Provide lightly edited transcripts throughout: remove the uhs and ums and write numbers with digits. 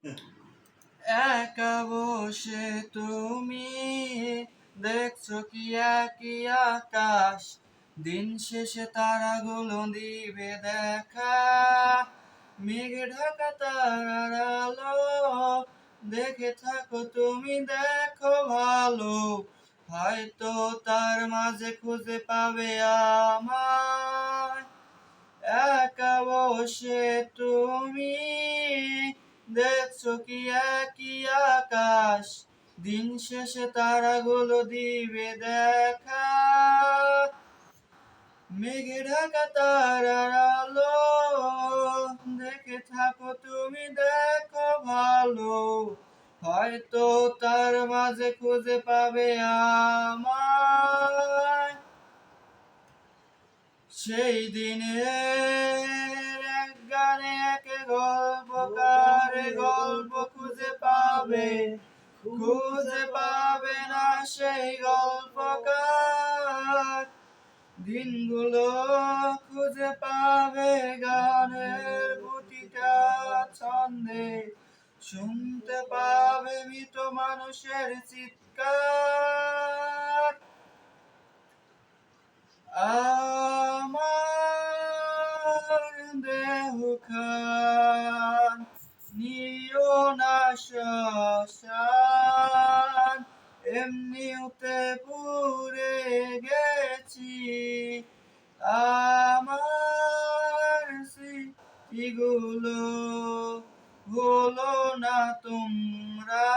একা বসে তুমি দেখছো কি একই আকাশ, দিন শেষে তারাগুলো দিবে দেখা। মেঘ ঢাকা তারার আলো দেখে থাকো তুমি, দেখো ভালো, হয়তো তার মাঝে খুঁজে পাবে আমায়। একা বসে তুমি দেখছো কি একই আকাশ, দিন শেষে তারাগুলো দিবে দেখা। মেঘে ঢাকা তারার আলো দেখে থাকো তুমি, দেখো ভালো, হয়তো তার মাঝে খুঁজে পাবে আমায়। সেই দিনের এক গানে এক গল্পকারে গল্প খুঁজে পাবে, খুঁজে পাবে না সেই গল্পকার। দিনগুলো খুঁজে পাবে গানের প্রতিটা ছন্দে, শুনতে পাবে মৃত মানুষের চিৎকার। আমার দেহ খান নিও না শ্মশান, এমনিতে পুড়ে গেছি। আমার স্মৃতিগুলো হলো না তোমরা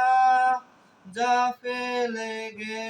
যা ফেলে গে